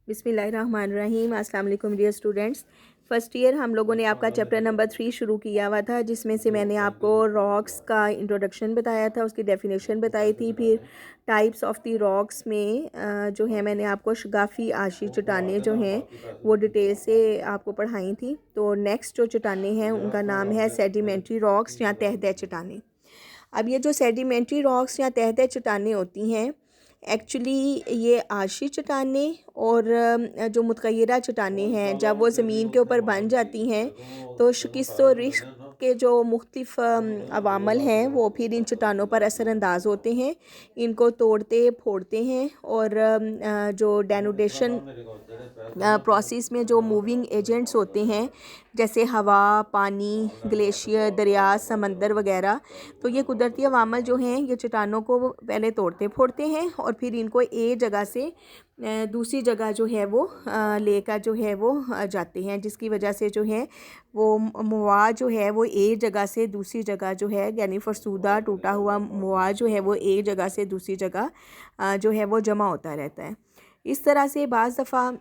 बिस्मिल्लाहिर्रहमानिर्रहीम। अस्सलाम वालेकुम डियर स्टूडेंट्स। फ़र्स्ट ईयर हम लोगों ने आपका चैप्टर नंबर 3 शुरू किया हुआ था, जिसमें से मैंने आपको रॉक्स का इंट्रोडक्शन बताया था, उसकी डेफिनेशन बताई थी। फिर टाइप्स ऑफ द रॉक्स में जो है मैंने आपको शगाफ़ी आशी चट्टानें जो हैं वो डिटेल से आपको पढ़ाई थी। तो नेक्स्ट जो चट्टानें हैं उनका नाम है सेडिमेंट्री रॉक्स या तह तह चट्टानें। अब ये जो सेडिमेंट्री रॉक्स या तह तह चट्टानें होती हैं, एक्चुअली ये आशी चट्टानें और जो मुतग़य्यरा चट्टानें हैं, जब वो ज़मीन के ऊपर बन जाती हैं तो शिकस्त व रिश्क के जो मुख्तलिफ़ अवामल हैं वो फिर इन चट्टानों पर असरअंदाज होते हैं, इनको तोड़ते फोड़ते हैं और जो डेनुडेशन प्रोसेस में जो मूविंग एजेंट्स होते हैं जैसे हवा, पानी, ग्लेशियर, दरिया, समंदर वगैरह, तो ये कुदरती अवामल जो हैं ये चट्टानों को पहले तोड़ते फोड़ते हैं और फिर इनको एक जगह से दूसरी जगह जो है वो लेकर जो है वो जाते हैं, जिसकी वजह से जो है वो मवाद जो है वो एक जगह से दूसरी जगह जो है, यानी फरसूदा टूटा हुआ मवाद जो है वो एक जगह से दूसरी जगह जो है वो जमा होता रहता है। इस तरह से बाज़ दफ़ा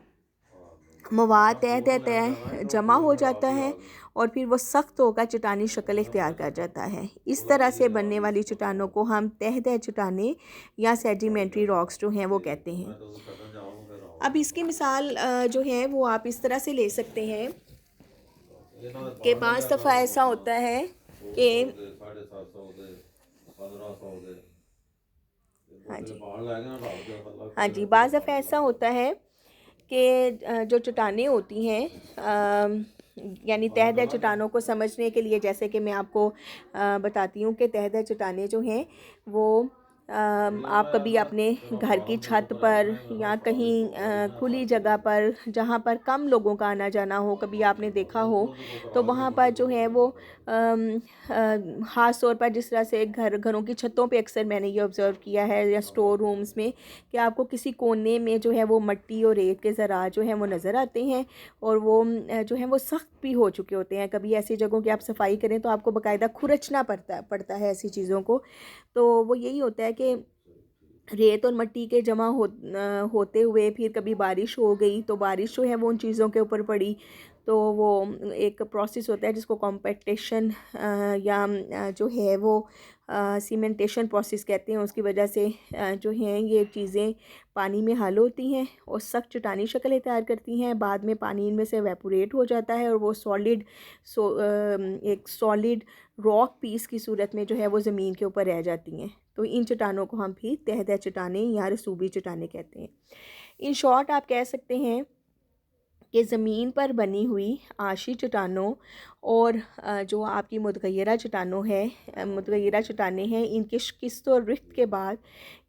मवाद तह तह तह जमा हो जाता है और फिर वो सख्त होकर चट्टानी शक्ल इख्तियार कर जाता है। इस तरह से बनने वाली चट्टानों को हम तह तह चट्टानें या सेडिमेंट्री रॉक्स जो हैं वो कहते हैं। अब इसकी मिसाल जो है वो आप इस तरह से ले सकते हैं कि बाज़ दफ़ा ऐसा होता है कि हाँ जी हाँ जी, बाज़ दफ़ा ऐसा होता है कि जो चट्टानें होती हैं, यानी तह दह चट्टानों को समझने के लिए जैसे कि मैं आपको बताती हूँ कि तह दह चट्टानें जो हैं वो आप कभी अपने घर की छत पर या कहीं खुली जगह पर जहाँ पर कम लोगों का आना जाना हो, कभी आपने देखा हो तो वहाँ पर जो है वो ख़ास तौर पर जिस तरह से घरों की छतों पे अक्सर मैंने ये ऑब्ज़र्व किया है या स्टोर रूम्स में कि आपको किसी कोने में जो है वो मिट्टी और रेत के ज़रात जो हैं वो नज़र आते हैं और वो जो है वो सख्त भी हो चुके होते हैं। कभी ऐसी जगहों की आप सफाई करें तो आपको बाकायदा खुरचना पड़ता है ऐसी चीज़ों को। तो वो यही होता है कि रेत और मिट्टी के जमा होते हुए फिर कभी बारिश हो गई तो बारिश जो है वो उन चीज़ों के ऊपर पड़ी, तो वो एक प्रोसेस होता है जिसको कॉम्पैक्टेशन या जो है वो सीमेंटेशन प्रोसेस कहते हैं। उसकी वजह से जो हैं ये चीज़ें पानी में हल होती हैं और सख्त चट्टानी शक्ल तैयार करती हैं। बाद में पानी इनमें से एवेपोरेट हो जाता है और वो एक सॉलिड रॉक पीस की सूरत में जो है वो ज़मीन के ऊपर रह जाती हैं। तो इन चट्टानों को हम भी तह तह चट्टानें या रसूबी चट्टानें कहते हैं। इन शॉर्ट आप कह सकते हैं कि ज़मीन पर बनी हुई आशी चट्टानों और जो आपकी मुतग़य्यरा चट्टानें हैं, इनके शिकस्त और रिख्त के बाद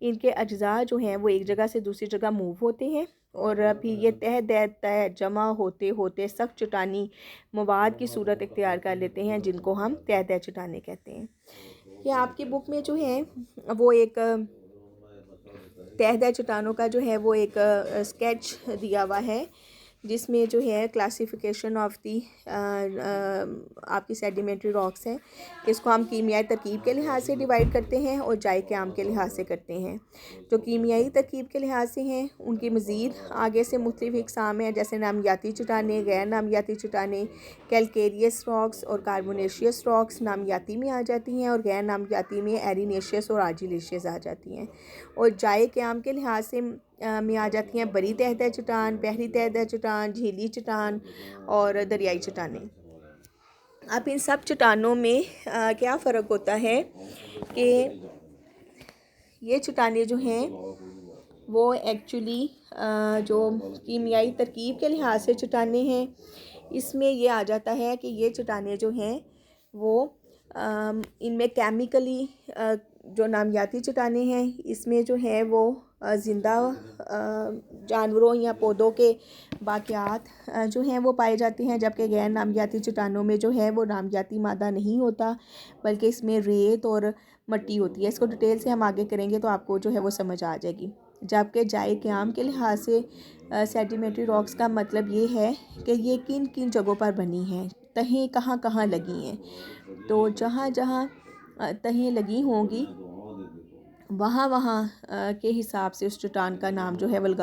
इनके अज्ज़ा जो हैं वो एक जगह से दूसरी जगह मूव होते हैं और फिर ये तह दह तह जमा होते होते सख्त चट्टानी मवाद की सूरत इख्तियार कर लेते हैं, जिनको हम तह तह चट्टानें कहते हैं। ये आपकी बुक में जो है वो एक तह दह चट्टानों का जो है वो एक स्केच दिया हुआ है, जिसमें जो है क्लासिफिकेशन ऑफ दी आपकी सेडिमेंट्री रॉक्स हैं, इसको हम कीमियाई तरकीब के लिहाज से डिवाइड करते हैं और जाए क़याम के लिहाज से करते हैं। जो कीमियाई तरकीब के लिहाज से हैं उनकी मज़ीद आगे से मुख्तलिफ़ इक़साम हैं, जैसे नामियाती चट्टानें, गैर नामियाती चट्टानें, कैलकेरियस रॉक्स और कार्बोनेशियस रॉक्स नामियाती में आ जाती हैं और गैर नामियाती में एरिनेशियस और आर्जिलेशियस आ जाती हैं। और जाए क़याम के लिहाज से में आ जाती हैं बड़ी तह तह चट्टान, बहरी तह तह चट्टान, झीली चट्टान और दरियाई चट्टानें। अब इन सब चट्टानों में क्या फ़र्क होता है कि ये चट्टानें जो हैं वो एक्चुअली जो कीमियाई तरकीब के लिहाज से चट्टानें हैं, इसमें ये आ जाता है कि ये चट्टानें जो हैं वो इनमें केमिकली जो नामियाती चट्टानें हैं इसमें जो है वो ज़िंदा जानवरों या पौधों के बाक़ियात जो हैं वो पाए जाते हैं, जबकि गैर नामियाती चट्टानों में जो है वो नामियाती मादा नहीं होता, बल्कि इसमें रेत और मिट्टी होती है। इसको डिटेल से हम आगे करेंगे तो आपको जो है वो समझ आ जाएगी। जबकि जाए क़याम के लिहाज से सेडिमेंट्री रॉक्स का मतलब ये है कि ये किन किन जगहों पर बनी हैं, तहें कहाँ कहाँ लगी हैं। तो जहाँ जहाँ तहें लगी होंगी वहाँ वहाँ के हिसाब से उस चट्टान का नाम जो है वो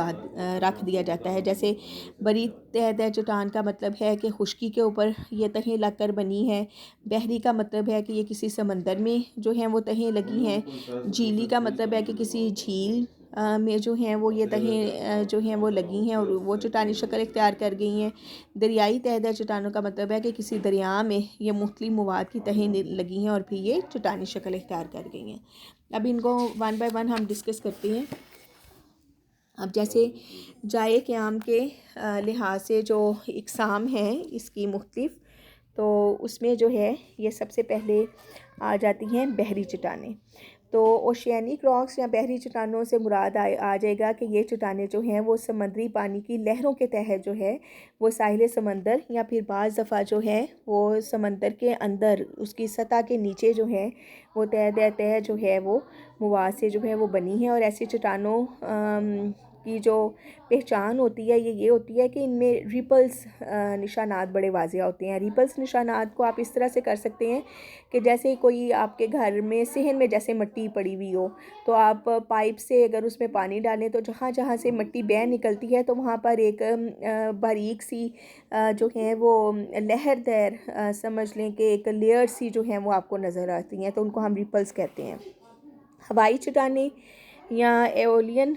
रख दिया जाता है। जैसे बरी तह तह चट्टान का मतलब है कि खुश्की के ऊपर ये तहें लगकर बनी है। बहरी का मतलब है कि ये किसी समंदर में जो है वो तहें लगी हैं। झीली का मतलब है कि किसी झील में जो हैं वो ये तहें जो हैं वो लगी हैं और वो चट्टानी शक्ल इख्तियार कर गई हैं। दरियाई तह तह चट्टानों का मतलब है कि किसी दरिया में ये मुख्तलिफ मवाद की तहें लगी हैं और फिर ये चट्टानी शक्ल इख्तियार कर गई हैं। अब इनको वन बाय वन हम डिस्कस करते हैं। अब जैसे जाए क़याम के लिहाज से जो इक़साम हैं इसकी मुख्तलिफ, तो उसमें जो है ये सबसे पहले आ जाती हैं बहरी चट्टानें। तो ओशियानिक रॉक्स या बहरी चट्टानों से मुराद आ जाएगा कि ये चट्टानें जो हैं वो समुद्री पानी की लहरों के तहत जो है वो साहिल समंदर या फिर बाज़ दफ़ा जो है वो समंदर के अंदर उसकी सतह के नीचे जो है वो तह जो है वो मवाद से जो है वो बनी है। और ऐसी चट्टानों की जो पहचान होती है ये होती है कि इनमें रिपल्स निशानात बड़े वाज़िया होते हैं। रिपल्स निशानात को आप इस तरह से कर सकते हैं कि जैसे कोई आपके घर में सहन में जैसे मिट्टी पड़ी हुई हो, तो आप पाइप से अगर उसमें पानी डालें तो जहाँ जहाँ से मिट्टी बह निकलती है तो वहाँ पर एक बारीक सी जो है वो लहरदार समझ लें कि एक लेयर सी जो है वो आपको नज़र आती हैं, तो उनको हम रिपल्स कहते हैं। हवाई चट्टानें या एओलियन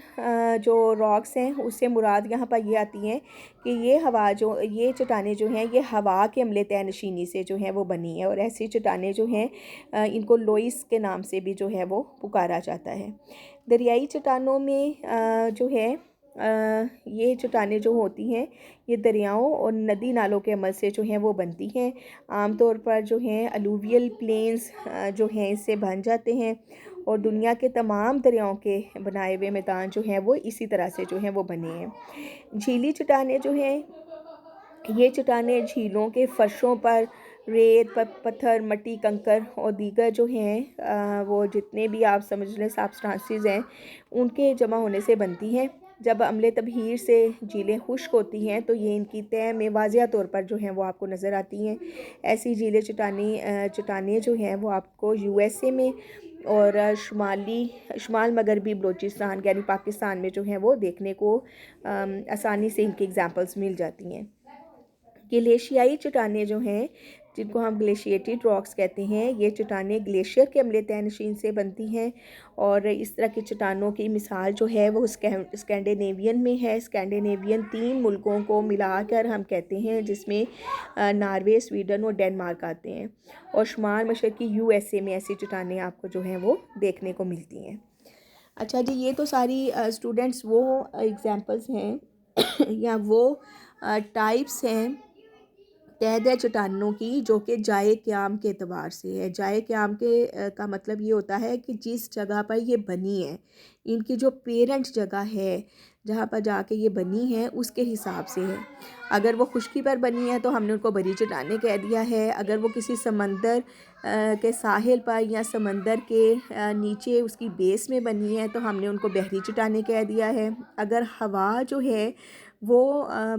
जो रॉक्स हैं उससे मुराद यहाँ पर ये आती हैं कि ये चट्टानें जो हैं ये हवा के अमले तहनशीनी से जो है वो बनी है। और ऐसी चट्टानें जो हैं इनको लोइस के नाम से भी जो है वो पुकारा जाता है। दरियाई चट्टानों में जो है ये चट्टानें जो होती हैं ये दरियाओं और नदी नालों के अमल से जो हैं वो बनती हैं। आमतौर पर जो हैं अलूवियल प्लेन्स जो हैं इससे बन जाते हैं और दुनिया के तमाम दरियाओं के बनाए हुए मैदान जो हैं वो इसी तरह से जो हैं वो बने हैं। झीली चट्टानें जो हैं ये चट्टानें झीलों के फर्शों पर रेत पत्थर मिट्टी कंकर और दीगर जो हैं वो जितने भी आप समझ लें सब्सटेंसेस हैं उनके जमा होने से बनती हैं। जब अम्ले तबहीर से झीलें खुश्क होती हैं तो ये इनकी तह में वाज़िया तौर पर जो हैं वो आपको नज़र आती हैं। ऐसी झीलें चट्टानें जो हैं वो आपको USA में और शुमाल मगरबी बलूचिस्तान यानी पाकिस्तान में जो हैं वो देखने को आसानी से इनकी एग्जांपल्स मिल जाती हैं। ग्लेशियाई चट्टानें जो हैं जिनको हम ग्लेशिएटेड रॉक्स कहते हैं ये चट्टानें ग्लेशियर के अम्ले तहनशीन से बनती हैं। और इस तरह की चट्टानों की मिसाल जो है वो स्कैंडिनेवियन में है। स्कैंडिनेवियन 3 मुल्कों को मिलाकर हम कहते हैं जिसमें नॉर्वे स्वीडन और डेनमार्क आते हैं। और शुमाल मशरकी USA में ऐसी चट्टानें आपको जो हैं वो देखने को मिलती हैं। अच्छा जी, ये तो सारी स्टूडेंट्स वो एग्जांपल्स हैं या वो टाइप्स हैं तह चट्टानों की जो कि जाए क़याम के एतबार से है। जाए क़याम के का मतलब ये होता है कि जिस जगह पर ये बनी है, इनकी जो पेरेंट जगह है जहाँ पर जाके ये बनी है उसके हिसाब से है। अगर वो खुश्की पर बनी है तो हमने उनको बरी चट्टानें कह दिया है। अगर वो किसी समंदर के साहिल पर या समंदर के नीचे उसकी बेस में बनी है तो हमने उनको बहरी चट्टानें कह दिया है। अगर हवा जो है वो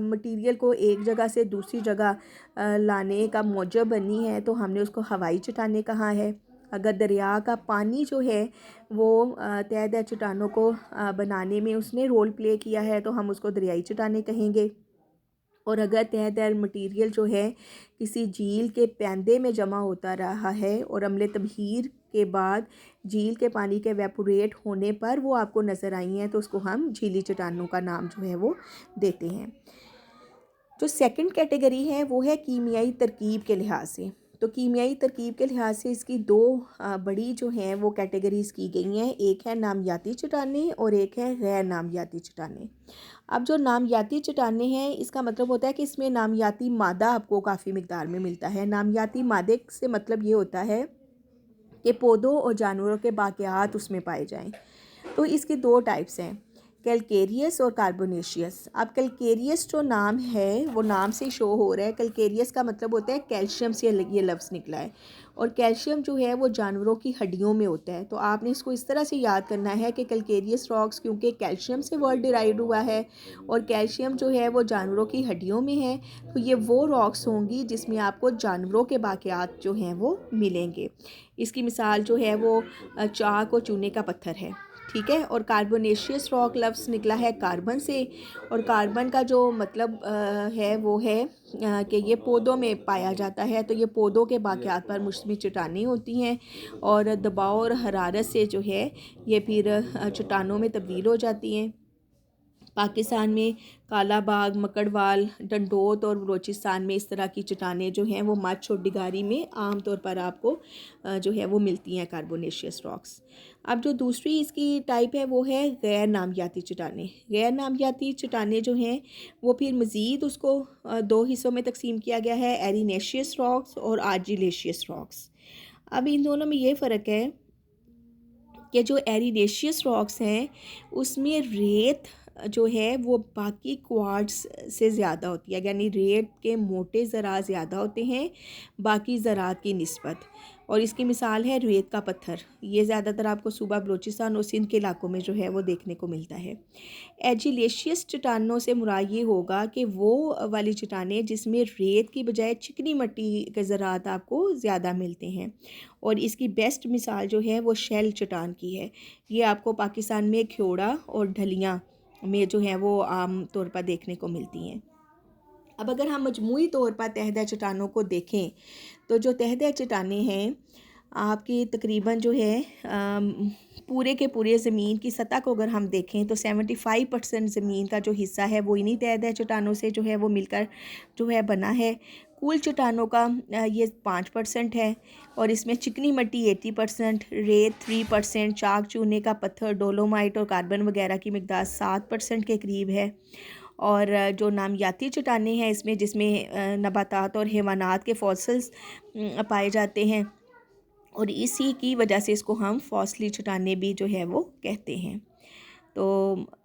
मटेरियल को एक जगह से दूसरी जगह लाने का मौजब बनी है तो हमने उसको हवाई चट्टानें कहा है। अगर दरिया का पानी जो है वो तह चट्टानों को बनाने में उसने रोल प्ले किया है तो हम उसको दरियाई चट्टानें कहेंगे। और अगर तह मटेरियल जो है किसी झील के पैंदे में जमा होता रहा है और अम्ले तबहीर के बाद झील के पानी के वेपोरेट होने पर वो आपको नज़र आई हैं तो उसको हम झीली चट्टानों का नाम जो है वो देते हैं। जो सेकंड कैटेगरी है वो है कीमियाई तरकीब के लिहाज से। तो कीमियाई तरकीब के लिहाज से इसकी 2 बड़ी जो हैं वो कैटेगरीज़ की गई हैं। एक है नामियाती चट्टानें और एक है गैर नामियाती चट्टानें। अब जो नामियाती चट्टानें हैं इसका मतलब होता है कि इसमें नामियाती मादा आपको काफ़ी मिकदार में मिलता है। नामियाती मादे से मतलब ये होता है कि पौधों और जानवरों के बाक़ियात उसमें पाए जाएँ। तो इसकी 2 टाइप्स हैं, कैलकेरियस और कार्बोनेशियस। अब कैलकेरियस जो नाम है वो नाम से शो हो रहा है। कैलकेरियस का मतलब होता है कैल्शियम से ये लफ्ज़ निकला है और कैल्शियम जो है वो जानवरों की हड्डियों में होता है। तो आपने इसको इस तरह से याद करना है कि कैलकेरियस रॉक्स क्योंकि कैल्शियम से वर्ड डिराइव हुआ है और कैल्शियम जो है वो जानवरों की हड्डियों में है तो ये वो रॉक्स होंगी जिसमें आपको जानवरों के बाक़ियात जो हैं वो मिलेंगे। इसकी मिसाल जो है वो चाक और चूने का पत्थर है। ठीक है। और कार्बोनेशियस रॉक लफ्ज़ निकला है कार्बन से, और कार्बन का जो मतलब है वो है कि ये पौधों में पाया जाता है, तो ये पौधों के बाक़ियात पर मुश्तमिल चट्टानें होती हैं, और दबाव और हरारत से जो है ये फिर चट्टानों में तब्दील हो जाती हैं। पाकिस्तान में काला बाग, मकड़वाल, डंडोत और बलोचिस्तान में इस तरह की चट्टानें जो हैं वो मच और डिगारी में आम तौर पर आपको जो है वो मिलती हैं कार्बोनेशियस रॉक्स। अब जो दूसरी इसकी टाइप है वो है गैर नामियाती चट्टानें। गैर नामियाती चट्टानें जो हैं वो फिर मज़ीद उसको दो हिस्सों में तकसीम किया गया है, एरिनेशियस रॉक्स और आर्जिलेशियस रॉक्स। अब इन दोनों में ये फ़र्क है कि जो एरिनेशियस रॉक्स हैं उसमें रेत जो है वो बाकी क्वार्ट्स से ज़्यादा होती है, यानी रेत के मोटे ज़रात ज़्यादा होते हैं बाकी ज़रात की निस्बत। और इसकी मिसाल है रेत का पत्थर। ये ज़्यादातर आपको सूबा बलूचिस्तान और सिंध के इलाकों में जो है वो देखने को मिलता है। एजिलेशियस चट्टानों से मुराद ये होगा कि वो वाली चट्टानें जिसमें रेत की बजाय चिकनी मिट्टी के ज़रात आपको ज़्यादा मिलते हैं। और इसकी बेस्ट मिसाल जो है वो शैल चट्टान की है। ये आपको पाकिस्तान में ख्योड़ा और ढलियाँ में जो है वो आम तौर पर देखने को मिलती हैं। अब अगर हम मजमूई तौर पर तहदा चट्टानों को देखें तो जो तहदा चट्टानें हैं आपकी तकरीबन जो है पूरे के पूरे ज़मीन की सतह को अगर हम देखें तो 75% ज़मीन का जो हिस्सा है वो इन्हीं तहदा चट्टानों से जो है वो मिलकर जो है बना है। कुल चट्टानों का ये 5% है, और इसमें चिकनी मिट्टी 80%, रेत 3%, चाक चूने का पत्थर, डोलोमाइट और कार्बन वगैरह की मिकदार 7% के करीब है। और जो नामियाती चट्टानें हैं इसमें जिसमें नबातात और हैवानात के फॉसिल्स पाए जाते हैं, और इसी की वजह से इसको हम फॉसिली चट्टानें भी जो है वो कहते हैं। तो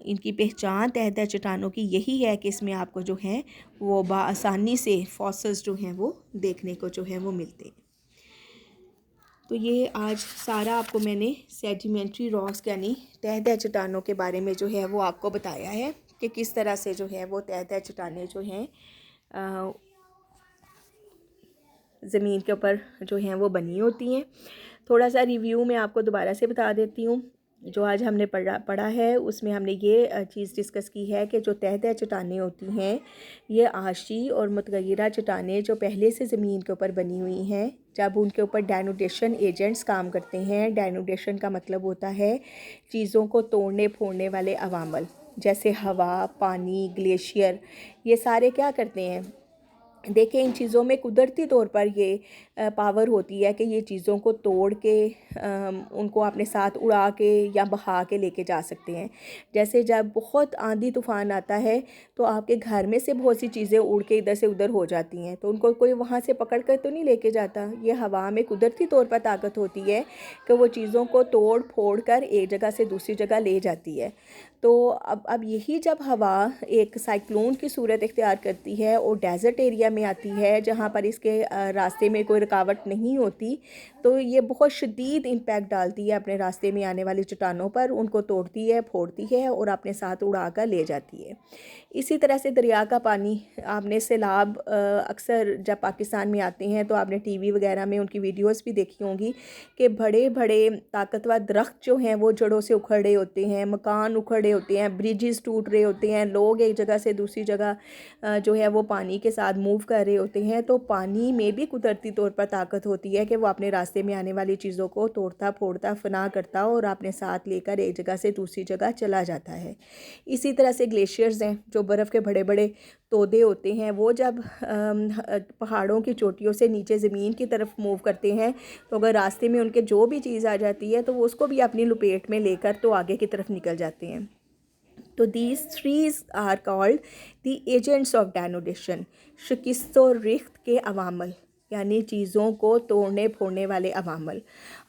इनकी पहचान तहता चट्टानों की यही है कि इसमें आपको जो है वो बआसानी से फॉसिल्स जो हैं वो देखने को जो है वो मिलते हैं। तो ये आज सारा आपको मैंने सेडिमेंट्री रॉक्स यानी तहता चट्टानों के बारे में जो है वो आपको बताया है कि किस तरह से जो है वो तहता चट्टानें जो हैं ज़मीन के ऊपर जो हैं वो बनी होती हैं। थोड़ा सा रिव्यू में आपको दोबारा से बता देती हूँ। जो आज हमने पढ़ा है उसमें हमने ये चीज़ डिस्कस की है कि जो तहता चट्टानें होती हैं ये आशी और मुतगय्यरा चट्टानें जो पहले से ज़मीन के ऊपर बनी हुई हैं, जब उनके ऊपर डेनुडेशन एजेंट्स काम करते हैं। डेनुडेशन का मतलब होता है चीज़ों को तोड़ने फोड़ने वाले अवामल, जैसे हवा, पानी, ग्लेशियर, ये सारे क्या करते हैं। देखें इन चीज़ों में कुदरती तौर पर ये पावर होती है कि ये चीज़ों को तोड़ के उनको अपने साथ उड़ा के या बहा के लेके जा सकते हैं। जैसे जब बहुत आंधी तूफ़ान आता है तो आपके घर में से बहुत सी चीज़ें उड़ के इधर से उधर हो जाती हैं, तो उनको कोई वहाँ से पकड़ कर तो नहीं लेके जाता। ये हवा में कुदरती तौर पर ताकत होती है कि वो चीज़ों को तोड़ फोड़ कर एक जगह से दूसरी जगह ले जाती है। तो अब यही जब हवा एक साइक्लोन की सूरत इख्तियार करती है और डेज़र्ट एरिया में आती है जहाँ पर इसके रास्ते में कोई रुकावट नहीं होती, तो ये बहुत शदीद इम्पैक्ट डालती है अपने रास्ते में आने वाली चट्टानों पर, उनको तोड़ती है, फोड़ती है और अपने साथ उड़ा कर ले जाती है। इसी तरह से दरिया का पानी, आपने सैलाब अक्सर जब पाकिस्तान में आते हैं तो आपने टीवी वगैरह में उनकी वीडियोस भी देखी होंगी कि बड़े बड़े ताकतवर दरख्त जो हैं वो जड़ों से उखड़ रहे होते हैं, मकान उखड़ रहे होते हैं, ब्रिजेस टूट रहे होते हैं, लोग एक जगह से दूसरी जगह जो है वो पानी के साथ मूव कर रहे होते हैं। तो पानी में भी कुदरती तौर पर ताकत होती है कि वो अपने रास्ते में आने वाली चीज़ों को तोड़ता फोड़ता फना करता और अपने साथ लेकर एक जगह से दूसरी जगह चला जाता है। इसी तरह से ग्लेशियर्स हैं, जो बर्फ़ के बड़े बड़े तोदे होते हैं, वो जब पहाड़ों की चोटियों से नीचे ज़मीन की तरफ मूव करते हैं तो अगर रास्ते में उनके जो भी चीज़ आ जाती है तो वो उसको भी अपनी लपेट में लेकर तो आगे की तरफ निकल जाते हैं। तो these threes are called the agents of denudation, शिकस्त और रिख्त के अवामल, यानी चीज़ों को तोड़ने फोड़ने वाले अवामल।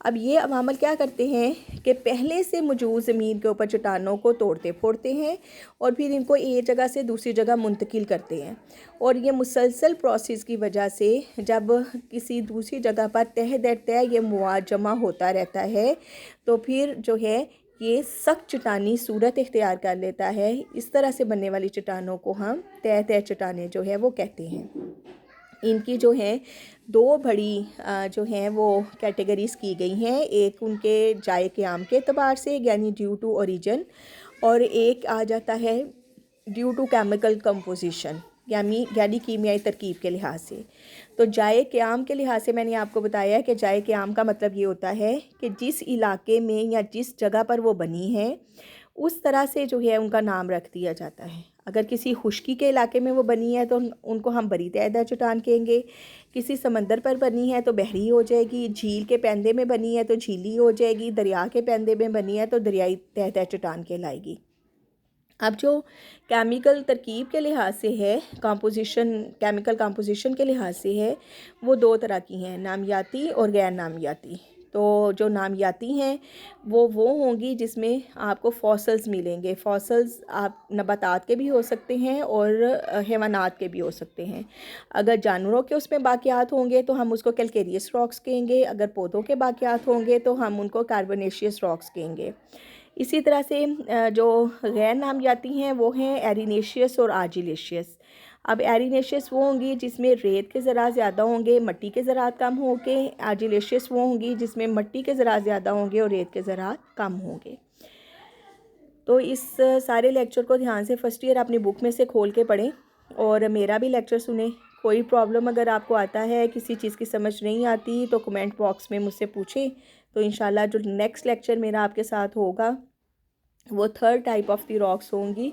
अब ये अवामल क्या करते हैं कि पहले से मौजूद ज़मीन के ऊपर चट्टानों को तोड़ते फोड़ते हैं और फिर इनको एक जगह से दूसरी जगह मुंतकिल करते हैं। और ये मुसलसल प्रोसेस की वजह से जब किसी दूसरी जगह पर तह दर तह ये मवाद जमा होता रहता है तो फिर जो है ये सख्त चट्टानी सूरत इख्तियार कर लेता है। इस तरह से बनने वाली चट्टानों को हम तह तह चट्टानें जो है वो कहते हैं। इनकी जो है दो बड़ी जो हैं वो कैटेगरीज़ की गई हैं। एक उनके जाए क़याम के अतबार से यानी ड्यू टू ओरिजिन, और एक आ जाता है ड्यू टू केमिकल कंपोजिशन यानी कीमियाई तरकीब के लिहाज से। तो जाए क़याम के लिहाज से मैंने आपको बताया कि जाए क़याम का मतलब ये होता है कि जिस इलाके में या जिस जगह पर वो बनी है उस तरह से जो है उनका नाम रख दिया जाता है। अगर किसी खुश्की के इलाके में वो बनी है तो उनको हम बरी तहदा चट्टान कहेंगे। किसी समंदर पर बनी है तो बहरी हो जाएगी। झील के पैंदे में बनी है तो झीली हो जाएगी। दरिया के पैंदे में बनी है तो दरियाई तहदा चट्टान कहलाएगी। अब जो केमिकल तरकीब के लिहाज से है, केमिकल कंपोजिशन के लिहाज से है, वो दो तरह की हैं, नामियाती और गैर नामियाती। तो जो नामियाती हैं वो होंगी जिसमें आपको फॉसल्स मिलेंगे। फॉसल्स आप नबातात के भी हो सकते हैं और हैवानात के भी हो सकते हैं। अगर जानवरों के उसमें बाक़ियात होंगे तो हम उसको कैल्केरियस रॉक्स कहेंगे। अगर पौधों के बाक़ियात होंगे तो हम उनको कार्बोनेशियस रॉक्स कहेंगे। इसी तरह से जो गैर नामियाती हैं वो हैं एरिनेशियस और आर्जिलेशियस। अब एरिनेशियस वो होंगी जिसमें रेत के ज़रात ज़्यादा होंगे, मट्टी के ज़रात कम होंगे। आर्जिलेशियस वो होंगी जिसमें मट्टी के ज़रात ज़्यादा होंगे और रेत के ज़रात कम होंगे। तो इस सारे लेक्चर को ध्यान से फर्स्ट ईयर अपनी बुक में से खोल के पढ़ें और मेरा भी लेक्चर सुने। कोई प्रॉब्लम अगर आपको आता है, किसी चीज़ की समझ नहीं आती, तो कमेंट बॉक्स में मुझसे पूछें। तो इंशाल्लाह जो नेक्स्ट लेक्चर मेरा आपके साथ होगा वो third type of the rocks होंगी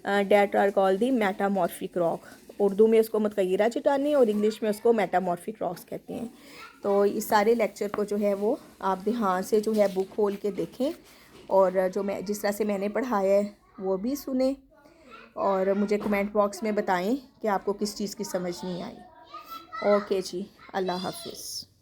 that are called the metamorphic rock. Urdu में उसको मुतग़य्यरा चट्टानें और इंग्लिश में उसको मेटामॉर्फिक रॉक्स कहते हैं। तो इस सारे लेक्चर को जो है वो आप ध्यान से जो है बुक खोल के देखें और जो मैं जिस तरह से मैंने पढ़ाया है वो भी सुने और मुझे कमेंट बॉक्स में बताएं कि आपको किस चीज़ की समझ नहीं आई। ओके जी, अल्लाह हाफिज़।